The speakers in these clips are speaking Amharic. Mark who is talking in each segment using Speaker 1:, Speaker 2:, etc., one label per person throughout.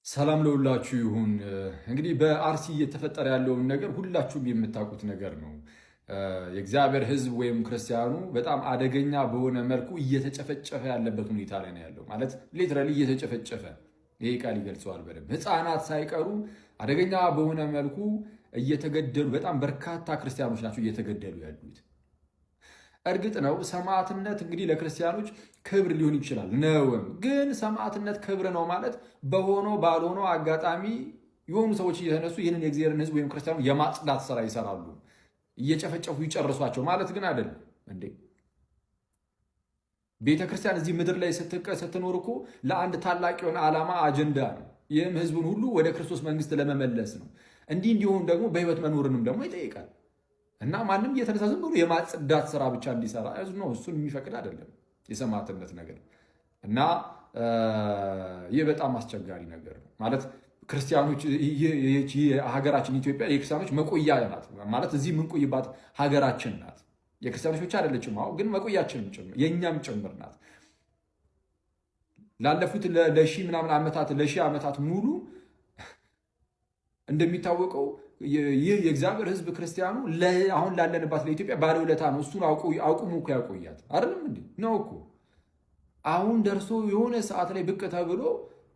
Speaker 1: ሰላም ለሁላችሁ ይሁን። እንግዲህ በአርሲ እየተፈጠረ ያለውን ነገር ሁላችሁም የምታውቁት ነገር ነው። የእግዚአብሔር ሕዝብ ወይም ክርስቲያኑ በጣም አደገኛ በሆነ መልኩ እየተጨፈጨፈ ያለበት ሁኔታ ላይ ነው ያለው። ማለት ሊትራሊ እየተጨፈጨፈ፣ ይሄ ቃል ይገልጸዋል በደንብ። ሕፃናት ሳይቀሩ አደገኛ በሆነ መልኩ እየተገደሉ፣ በጣም በርካታ ክርስቲያኖች ናቸው እየተገደሉ ያሉት። እርግጥ ነው ሰማዕትነት እንግዲህ ለክርስቲያኖች ክብር ሊሆን ይችላል ነውም። ግን ሰማዕትነት ክብር ነው ማለት በሆኖ ባልሆኖ አጋጣሚ የሆኑ ሰዎች እየተነሱ ይህንን የእግዚአብሔርን ሕዝብ ወይም ክርስቲያኑ የማጽዳት ስራ ይሰራሉ፣ እየጨፈጨፉ ይጨርሷቸው ማለት ግን አይደለም እንዴ። ቤተክርስቲያን እዚህ ምድር ላይ ስትኖር እኮ ለአንድ ታላቅ የሆነ ዓላማ አጀንዳ ነው። ይህም ሕዝቡን ሁሉ ወደ ክርስቶስ መንግስት ለመመለስ ነው። እንዲህ እንዲሆን ደግሞ በህይወት መኖርንም ደግሞ ይጠይቃል። እና ማንም እየተነሳ ዝም ብሎ የማጽዳት ስራ ብቻ እንዲሰራ ነው፣ እሱን የሚፈቅድ አይደለም የሰማዕትነት ነገር። እና ይህ በጣም አስቸጋሪ ነገር ነው ማለት ክርስቲያኖች፣ ሀገራችን ኢትዮጵያ የክርስቲያኖች መቆያ ናት ማለት እዚህ የምንቆይባት ሀገራችን ናት። የክርስቲያኖች ብቻ አይደለችም፣ ግን መቆያችንም ጭምር የእኛም ጭምር ናት። ላለፉት ለሺህ ምናምን ዓመታት ለሺህ ዓመታት ሙሉ እንደሚታወቀው ይህ የእግዚአብሔር ሕዝብ ክርስቲያኑ አሁን ላለንባት ለኢትዮጵያ ባለውለታ ነው። እሱን አቁሙ እኮ ያቆያት አይደለም እንዴ? ነው እኮ አሁን ደርሶ የሆነ ሰዓት ላይ ብቅ ተብሎ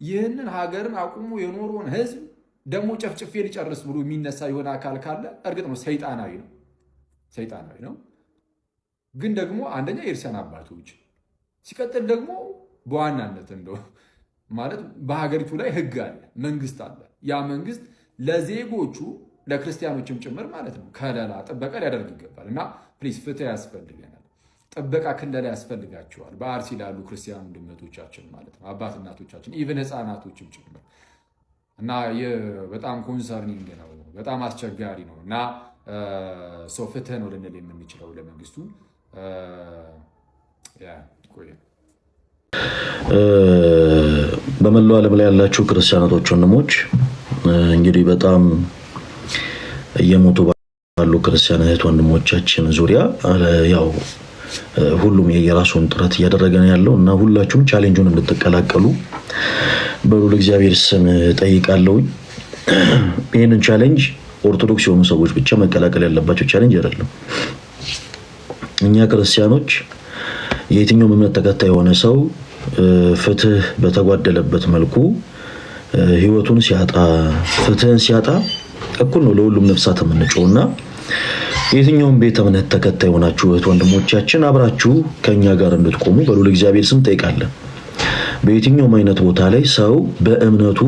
Speaker 1: ይህንን ሀገርን አቁሙ የኖረውን ሕዝብ ደግሞ ጨፍጭፌ ሊጨርስ ብሎ የሚነሳ የሆነ አካል ካለ እርግጥ ነው ሰይጣናዊ ነው። ግን ደግሞ አንደኛ የእርሰን አባቶች፣ ሲቀጥል ደግሞ በዋናነት እንደው ማለት በሀገሪቱ ላይ ሕግ አለ፣ መንግስት አለ። ያ መንግስት ለዜጎቹ ለክርስቲያኖችም ጭምር ማለት ነው ከለላ ጥበቃ ሊያደርግ ይገባል። እና ፕሊዝ ፍትህ ያስፈልገናል፣ ጥበቃ ክለላ ያስፈልጋቸዋል። በአርሲ ላሉ ክርስቲያን ወንድሞቻችን ማለት ነው፣ አባት እናቶቻችን፣ ኢቨን ህፃናቶችም ጭምር። እና በጣም ኮንሰርኒንግ ነው፣ በጣም አስቸጋሪ ነው። እና ሰው ፍትህ ነው ልንል የምንችለው ለመንግስቱ።
Speaker 2: በመላው ዓለም ላይ ያላችሁ ክርስቲያኖች ወንድሞች እንግዲህ በጣም እየሞቱ ባሉ ክርስቲያን እህት ወንድሞቻችን ዙሪያ ያው ሁሉም የየራሱን ጥረት እያደረገ ነው ያለው እና ሁላችሁም ቻሌንጁን እንድትቀላቀሉ በሉል እግዚአብሔር ስም ጠይቃለሁ። ይህንን ቻሌንጅ ኦርቶዶክስ የሆኑ ሰዎች ብቻ መቀላቀል ያለባቸው ቻሌንጅ አይደለም። እኛ ክርስቲያኖች የየትኛውም እምነት ተከታይ የሆነ ሰው ፍትህ በተጓደለበት መልኩ ህይወቱን ሲያጣ ፍትህን ሲያጣ እኩል ነው ለሁሉም ነፍሳት የምንጮው እና የትኛውም ቤተ እምነት ተከታይ ሆናችሁ እህት ወንድሞቻችን አብራችሁ ከኛ ጋር እንድትቆሙ በሉል እግዚአብሔር ስም ጠይቃለን። በየትኛውም አይነት ቦታ ላይ ሰው በእምነቱ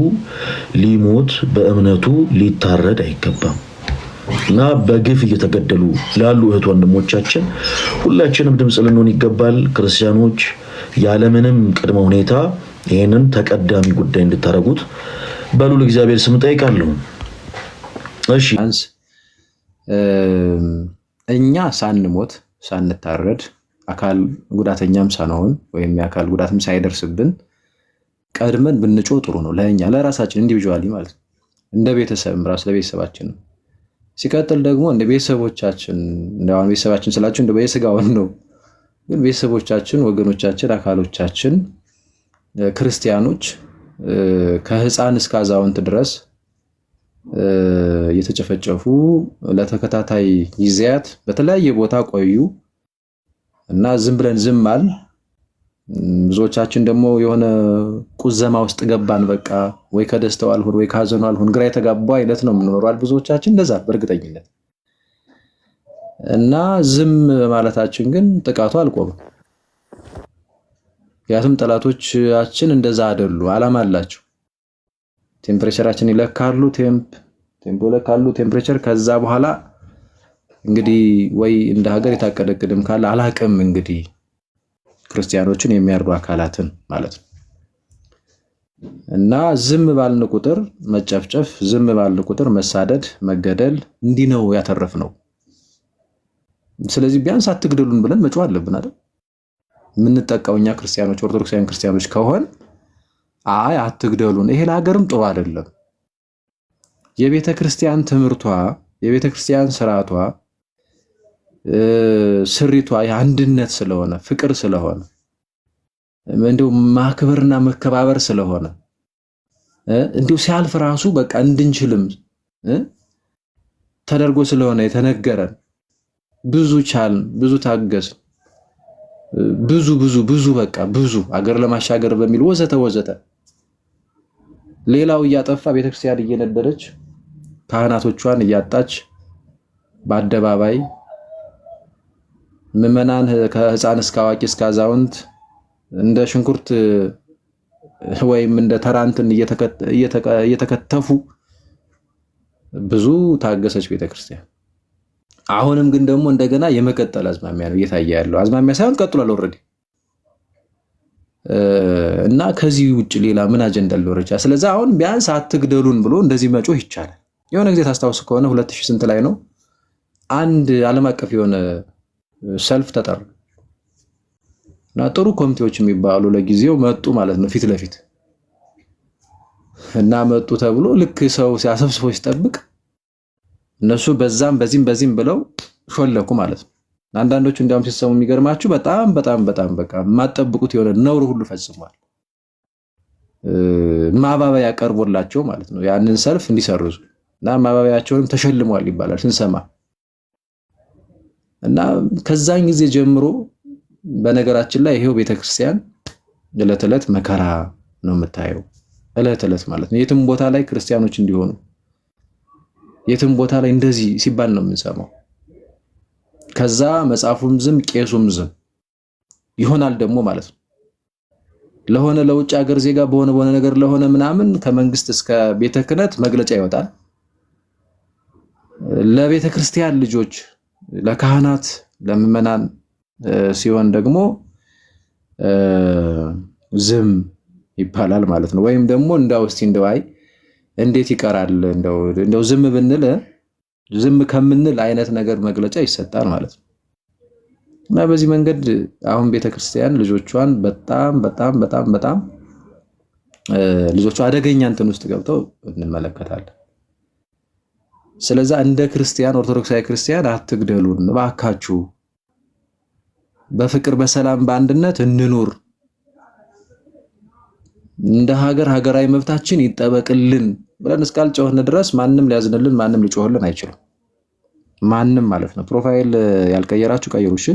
Speaker 2: ሊሞት በእምነቱ ሊታረድ አይገባም እና በግፍ እየተገደሉ ላሉ እህት ወንድሞቻችን ሁላችንም ድምጽ ልንሆን ይገባል። ክርስቲያኖች ያለምንም ቅድመ ሁኔታ ይሄንን ተቀዳሚ ጉዳይ እንድታረጉት በሉል እግዚአብሔር ስም ጠይቃለሁ። እሺ
Speaker 3: እኛ ሳንሞት ሳንታረድ አካል ጉዳተኛም ሳንሆን ወይም የአካል ጉዳትም ሳይደርስብን ቀድመን ብንጮ ጥሩ ነው። ለኛ ለራሳችን ኢንዲቪጁዋሊ ማለት ነው፣ እንደ ቤተሰብም ራስ ለቤተሰባችን። ሲቀጥል ደግሞ እንደ ቤተሰቦቻችን እንደው ቤተሰባችን ስላችሁ እንደ በየስጋውን ነው፣ ግን ቤተሰቦቻችን፣ ወገኖቻችን፣ አካሎቻችን ክርስቲያኖች ከህፃን እስከ አዛውንት ድረስ የተጨፈጨፉ ለተከታታይ ጊዜያት በተለያየ ቦታ ቆዩ እና ዝም ብለን ዝም አል። ብዙዎቻችን ደግሞ የሆነ ቁዘማ ውስጥ ገባን። በቃ ወይ ከደስተው አልሆን ወይ ካዘኑ አልሆን ግራ የተጋባ አይነት ነው የምንኖረው። ብዙዎቻችን እንደዛ በእርግጠኝነት እና ዝም ማለታችን ግን ጥቃቱ አልቆመም። ምክንያቱም ጠላቶቻችን እንደዛ አይደሉ፣ አላማ አላቸው። ቴምፕሬቸራችን ይለካሉ፣ ቴምፖ ይለካሉ፣ ቴምፕሬቸር። ከዛ በኋላ እንግዲህ ወይ እንደ ሀገር የታቀደቅድም ካለ አላቅም እንግዲህ ክርስቲያኖችን የሚያርዱ አካላትን ማለት ነው። እና ዝም ባልን ቁጥር መጨፍጨፍ፣ ዝም ባልን ቁጥር መሳደድ፣ መገደል እንዲህ ነው ያተረፍነው። ስለዚህ ቢያንስ አትግደሉን ብለን መጮህ አለብን አይደል? የምንጠቃው እኛ ክርስቲያኖች ኦርቶዶክሳውያን ክርስቲያኖች ከሆን አይ አትግደሉን፣ ይሄ ለሀገርም ጥሩ አይደለም። የቤተ ክርስቲያን ትምህርቷ፣ የቤተ ክርስቲያን ስርዓቷ፣ ስሪቷ የአንድነት ስለሆነ ፍቅር ስለሆነ እንደው ማክበርና መከባበር ስለሆነ እንዲሁ ሲያልፍ ራሱ በቃ እንድንችልም ተደርጎ ስለሆነ የተነገረን ብዙ ቻልን፣ ብዙ ታገስ፣ ብዙ ብዙ ብዙ በቃ ብዙ አገር ለማሻገር በሚል ወዘተ ወዘተ። ሌላው እያጠፋ ቤተክርስቲያን እየነደረች ካህናቶቿን እያጣች በአደባባይ ምዕመናን ከህፃን እስከ አዋቂ እስከ አዛውንት እንደ ሽንኩርት ወይም እንደ ተራንትን እየተከተፉ ብዙ ታገሰች ቤተክርስቲያን። አሁንም ግን ደግሞ እንደገና የመቀጠል አዝማሚያ ነው እየታየ ያለው። አዝማሚያ ሳይሆን ቀጥሏል ኦልሬዲ። እና ከዚህ ውጭ ሌላ ምን አጀንዳ ሊኖር ይችላል? ስለዚህ አሁን ቢያንስ አትግደሉን ብሎ እንደዚህ መጮህ ይቻላል። የሆነ ጊዜ ታስታውስ ከሆነ 2000 ስንት ላይ ነው አንድ ዓለም አቀፍ የሆነ ሰልፍ ተጠራ እና ጥሩ ኮሚቴዎች የሚባሉ ለጊዜው መጡ ማለት ነው ፊት ለፊት እና መጡ ተብሎ ልክ ሰው ሲያሰብስቦ ሲጠብቅ እነሱ በዛም በዚህም ብለው ሾለኩ ማለት ነው። አንዳንዶቹ እንዲያውም ሲሰሙ የሚገርማችሁ በጣም በጣም በጣም በቃ የማትጠብቁት የሆነ ነውር ሁሉ ፈጽሟል። ማባበያ ቀርቦላቸው ማለት ነው ያንን ሰልፍ እንዲሰርዙ እና ማባበያቸውንም ተሸልመዋል ይባላል ስንሰማ። እና ከዛን ጊዜ ጀምሮ በነገራችን ላይ ይሄው ቤተክርስቲያን ዕለት ዕለት መከራ ነው የምታየው። ዕለት ዕለት ማለት ነው የትም ቦታ ላይ ክርስቲያኖች እንዲሆኑ የትም ቦታ ላይ እንደዚህ ሲባል ነው የምንሰማው። ከዛ መጽሐፉም ዝም ቄሱም ዝም ይሆናል ደግሞ ማለት ነው። ለሆነ ለውጭ ሀገር ዜጋ በሆነ ነገር ለሆነ ምናምን ከመንግስት እስከ ቤተ ክህነት መግለጫ ይወጣል። ለቤተ ክርስቲያን ልጆች ለካህናት ለምዕመናን ሲሆን ደግሞ ዝም ይባላል ማለት ነው። ወይም ደግሞ እንዳው እስቲ እንደዋይ እንዴት ይቀራል እንደው ዝም ብንል ዝም ከምንል አይነት ነገር መግለጫ ይሰጣል ማለት ነው። እና በዚህ መንገድ አሁን ቤተክርስቲያን ልጆቿን በጣም በጣም በጣም በጣም ልጆቿ አደገኛ እንትን ውስጥ ገብተው እንመለከታለን። ስለዚህ እንደ ክርስቲያን ኦርቶዶክሳዊ ክርስቲያን አትግደሉን እባካችሁ፣ በፍቅር በሰላም በአንድነት እንኑር፣ እንደ ሀገር ሀገራዊ መብታችን ይጠበቅልን ብለን እስካልጮህን ድረስ ማንም ሊያዝንልን ማንም ሊጮህልን አይችልም። ማንም ማለት ነው። ፕሮፋይል ያልቀየራችሁ ቀይሩ። እሺ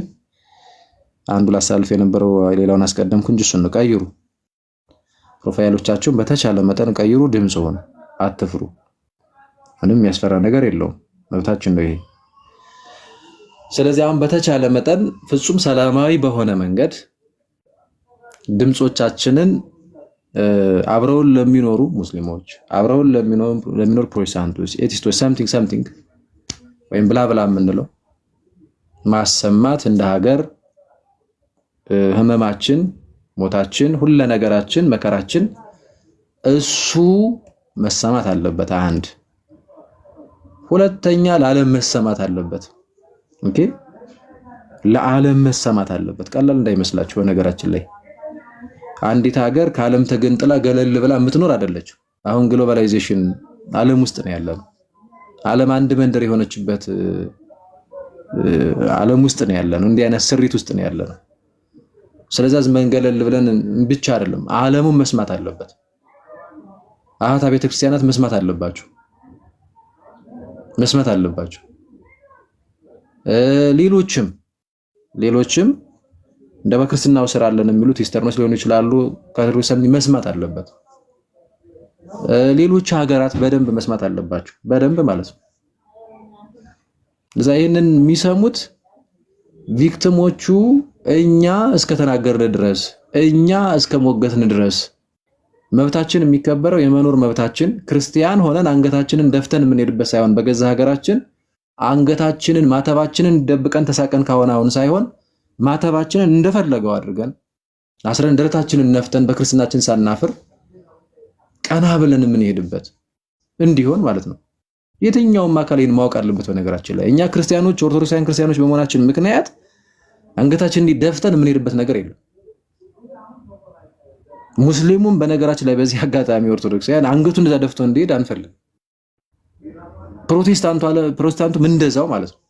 Speaker 3: አንዱ ላሳልፍ የነበረው ሌላውን አስቀደምኩ እንጂ እሱን ነው ቀይሩ። ፕሮፋይሎቻችሁን በተቻለ መጠን ቀይሩ። ድምጽ ሆኑ፣ አትፍሩ። ምንም የሚያስፈራ ነገር የለውም፣ መብታችን ነው ይሄ። ስለዚህ አሁን በተቻለ መጠን ፍጹም ሰላማዊ በሆነ መንገድ ድምጾቻችንን አብረውን ለሚኖሩ ሙስሊሞች፣ አብረውን ለሚኖሩ ፕሮቴስታንቶች፣ ኤቲስቶች ሳምቲንግ ወይም ብላ የምንለው ማሰማት እንደ ሀገር ህመማችን፣ ሞታችን፣ ሁሉ ነገራችን፣ መከራችን እሱ መሰማት አለበት። አንድ ሁለተኛ ለዓለም መሰማት አለበት። ኦኬ ለዓለም መሰማት አለበት። ቀላል እንዳይመስላችሁ። በነገራችን ላይ አንዲት ሀገር ከዓለም ተገንጥላ ገለል ብላ የምትኖር አይደለች። አሁን ግሎባላይዜሽን ዓለም ውስጥ ነው ያለነው። ዓለም አንድ መንደር የሆነችበት ዓለም ውስጥ ነው ያለነው። እንዲህ አይነት ስሪት ውስጥ ነው ያለነው። ስለዚህ ዝም ገለል ብለን ብቻ አይደለም፣ ዓለሙን መስማት አለበት። አሃታ ቤተክርስቲያናት መስማት አለባቸው። ሌሎችም እንደ በክርስትናው ስራ አለን የሚሉት ኢስተርኖስ ሊሆኑ ይችላሉ። ካቶሊክ መስማት አለበት። ሌሎች ሀገራት በደንብ መስማት አለባቸው። በደንብ ማለት ነው። ለዛ ይሄንን የሚሰሙት ቪክቲሞቹ እኛ እስከተናገርን ድረስ እኛ እስከሞገትን ድረስ መብታችን የሚከበረው የመኖር መብታችን ክርስቲያን ሆነን አንገታችንን ደፍተን የምንሄድበት ሳይሆን በገዛ ሀገራችን አንገታችንን ማተባችንን ደብቀን ተሳቀን አሁን ሳይሆን ማተባችንን እንደፈለገው አድርገን አስረን ደረታችንን ነፍተን በክርስትናችን ሳናፍር ቀና ብለን የምንሄድበት እንዲሆን ማለት ነው። የትኛውም አካል ይሄን ማወቅ አለበት። በነገራችን ላይ እኛ ክርስቲያኖች ኦርቶዶክሳውያን ክርስቲያኖች በመሆናችን ምክንያት አንገታችንን እንዲደፍተን የምንሄድበት ነገር የለም። ሙስሊሙም በነገራችን ላይ በዚህ አጋጣሚ ኦርቶዶክሳውያን አንገቱን እንደዛ ደፍቶ እንዲሄድ አንፈልግም። ፕሮቴስታንቱም እንደዛው ማለት ነው።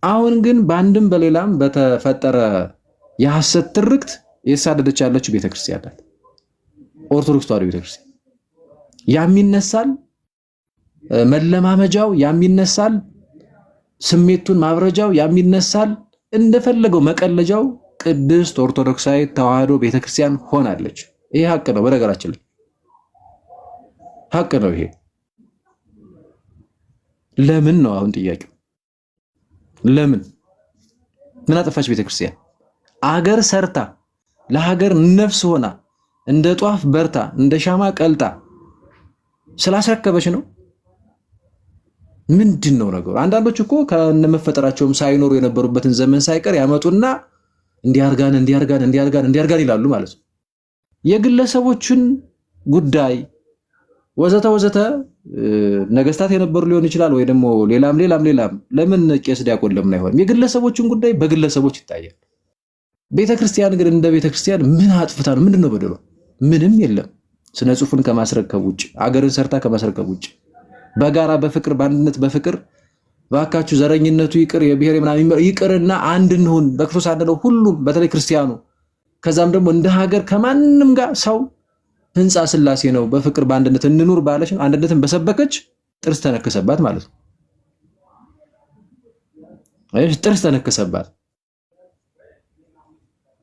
Speaker 3: አሁን ግን በአንድም በሌላም በተፈጠረ የሐሰት ትርክት የተሳደደች ያለችው ቤተክርስቲያን ናት፣ ኦርቶዶክስ ተዋሕዶ ቤተክርስቲያን። ያም ይነሳል፣ መለማመጃው ያም ይነሳል፣ ስሜቱን ማብረጃው ያም ይነሳል። እንደፈለገው መቀለጃው ቅድስት ኦርቶዶክሳዊ ተዋህዶ ቤተክርስቲያን ሆናለች። ይሄ ሀቅ ነው። በነገራችን ላይ ሀቅ ነው ይሄ። ለምን ነው አሁን ጥያቄው? ለምን? ምን አጠፋች ቤተክርስቲያን? አገር ሰርታ ለሀገር ነፍስ ሆና እንደ ጧፍ በርታ እንደ ሻማ ቀልጣ ስላስረከበች ነው? ምንድን ነው ነገሩ? አንዳንዶች እኮ ከነመፈጠራቸውም ሳይኖሩ የነበሩበትን ዘመን ሳይቀር ያመጡና እንዲያርጋን ይላሉ ማለት ነው። የግለሰቦችን ጉዳይ ወዘተ ወዘተ ነገስታት የነበሩ ሊሆን ይችላል፣ ወይ ደግሞ ሌላም ለምን ቄስ ዲያቆን ለምን አይሆንም? የግለሰቦችን ጉዳይ በግለሰቦች ይታያል። ቤተክርስቲያን ግን እንደ ቤተክርስቲያን ምን አጥፍታ ነው? ምንድን ነው በደሏ? ምንም የለም። ስነ ጽሑፍን ከማስረከብ ውጭ፣ አገርን ሰርታ ከማስረከብ ውጭ፣ በጋራ በፍቅር በአንድነት በፍቅር ባካችሁ ዘረኝነቱ ይቅር የብሔር ምናምን ይቅርና አንድ እንሁን በክርስቶስ አንድ ነው ሁሉም፣ በተለይ ክርስቲያኑ። ከዛም ደግሞ እንደ ሀገር ከማንም ጋር ሰው ህንፃ ስላሴ ነው በፍቅር በአንድነት እንኑር ባለች ነው። አንድነትን በሰበከች ጥርስ ተነከሰባት ማለት ነው። ጥርስ ተነከሰባት።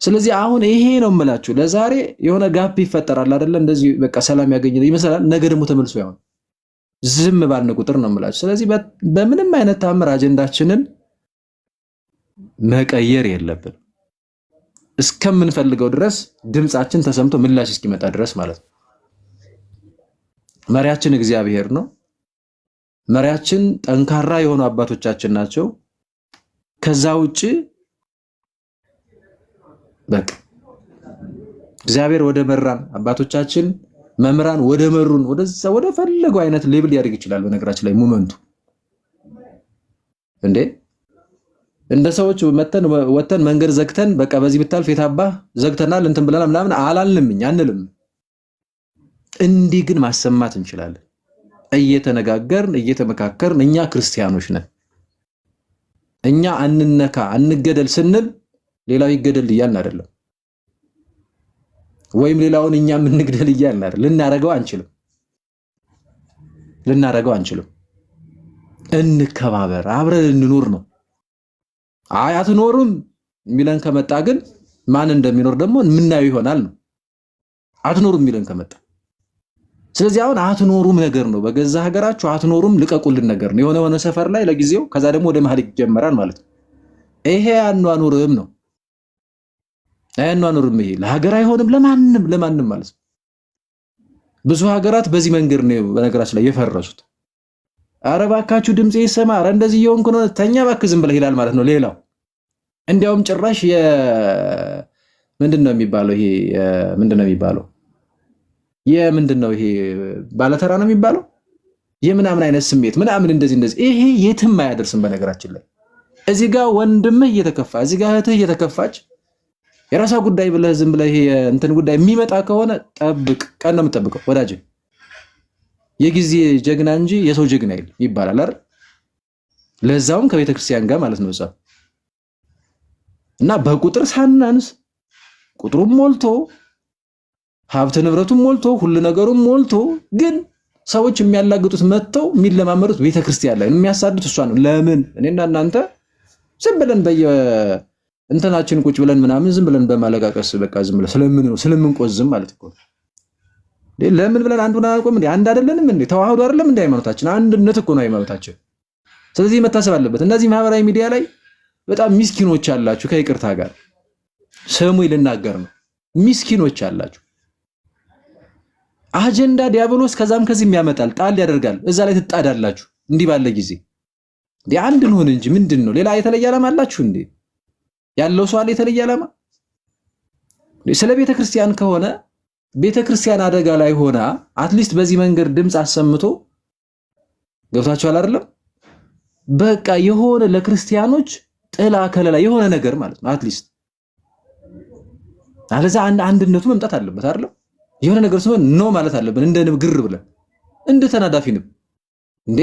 Speaker 3: ስለዚህ አሁን ይሄ ነው የምላችሁ። ለዛሬ የሆነ ጋፕ ይፈጠራል አይደለ? እንደዚህ በቃ ሰላም ያገኝ ይመስላል። ነገ ደግሞ ተመልሶ ያው ዝም ባልን ቁጥር ነው የምላችሁ። ስለዚህ በምንም አይነት ታምር አጀንዳችንን መቀየር የለብን እስከምንፈልገው ድረስ ድምጻችን ተሰምቶ ምላሽ እስኪመጣ ድረስ ማለት ነው። መሪያችን እግዚአብሔር ነው። መሪያችን ጠንካራ የሆኑ አባቶቻችን ናቸው። ከዛ ውጪ በቃ እግዚአብሔር ወደ መራን አባቶቻችን መምራን ወደ መሩን ወደዛ ወደ ፈለገው አይነት ሌብል ያድርግ ይችላል። በነገራችን ላይ ሞመንቱ እንደ ሰዎች ወተን መንገድ ዘግተን በቃ በዚህ ብታልፍ የታባ ዘግተናል እንትን ብለናል ምናምን አላልንምኝ አንልም። እንዲህ ግን ማሰማት እንችላለን። እየተነጋገርን እየተመካከርን እኛ ክርስቲያኖች ነን። እኛ አንነካ አንገደል ስንል ሌላው ይገደል እያልን አይደለም፣ ወይም ሌላውን እኛ እንግደል እያልን አይደለም። ልናረገው አንችልም። እንከባበር፣ አብረን እንኑር ነው። አይ አትኖሩም የሚለን ከመጣ ግን ማን እንደሚኖር ደግሞ የምናየው ይሆናል ነው። አትኖሩም የሚለን ከመጣ ስለዚህ አሁን አትኖሩም ነገር ነው። በገዛ ሀገራችሁ አትኖሩም ልቀቁልን ነገር ነው። የሆነ ሰፈር ላይ ለጊዜው ከዛ ደግሞ ወደ መሀል ይጀመራል ማለት ነው። ይሄ አኗኑርም ነው። አኗኑርም ይሄ ለሀገር አይሆንም ለማንም ማለት ነው። ብዙ ሀገራት በዚህ መንገድ ነው በነገራችን ላይ የፈረሱት። ኧረ እባካችሁ ድምጼ ይሰማ፣ ኧረ እንደዚህ እየሆንኩ ነው፣ ተኛ እባክህ ዝም ብለህ ይላል ማለት ነው ሌላው። እንዲያውም ጭራሽ ምንድነው የሚባለው ይሄ ባለተራ ነው የሚባለው የምናምን አይነት ስሜት ምናምን እንደዚህ ይሄ የትም አያደርስም። በነገራችን ላይ እዚህ ጋር ወንድምህ እየተከፋ እዚህ ጋር እህትህ እየተከፋች የራሳ ጉዳይ ብለህ ዝም ብለህ እንትን ጉዳይ የሚመጣ ከሆነ ጠብቅ፣ ቀን ነው የምጠብቀው ወዳጅ። የጊዜ ጀግና እንጂ የሰው ጀግና ይባላል አይደል? ለዛውም ከቤተ ክርስቲያን ጋር ማለት ነው። እና በቁጥር ሳናንስ ቁጥሩም ሞልቶ ሀብት ንብረቱም ሞልቶ ሁሉ ነገሩም ሞልቶ ግን ሰዎች የሚያላግጡት መጥተው የሚለማመዱት ቤተ ክርስቲያን ላይ የሚያሳድዱት እሷ ነው። ለምን እኔና እናንተ ዝም ብለን እንትናችን ቁጭ ብለን ምናምን ዝም ብለን በማለቃቀስ በቃ ዝም ብለን ስለምንቆዝም ማለት እኮ ለምን ብለን አንዱን አናውቅም እንዴ? አንድ አይደለንም እንዴ? ተዋህዶ አይደለም እንዴ ሃይማኖታችን? አንድነት እኮ ነው ሃይማኖታችን። ስለዚህ መታሰብ አለበት። እነዚህ ማህበራዊ ሚዲያ ላይ በጣም ሚስኪኖች አላችሁ፣ ከይቅርታ ጋር ስሙ ልናገር ነው። ሚስኪኖች አላችሁ። አጀንዳ ዲያብሎስ ከዛም ከዚህም ያመጣል፣ ጣል ያደርጋል። እዛ ላይ ትጣዳላችሁ። እንዲህ ባለ ጊዜ አንድ እንሆን እንጂ ምንድነው? ሌላ የተለየ ዓላማ አላችሁ እንዴ? ያለው ሰው አለ የተለየ ዓላማ? ስለ ቤተ ክርስቲያን ከሆነ ቤተ ክርስቲያን አደጋ ላይ ሆና አትሊስት በዚህ መንገድ ድምፅ አሰምቶ ገብታችኋል አይደለም? በቃ የሆነ ለክርስቲያኖች ጥላ ከለላ የሆነ ነገር ማለት ነው። አትሊስት አለዛ አንድነቱ መምጣት አለበት አይደለም? የሆነ ነገር ሲሆን ኖ ማለት አለብን። እንደ ንብ ግር ብለን እንደ ተናዳፊ ንብ እንዴ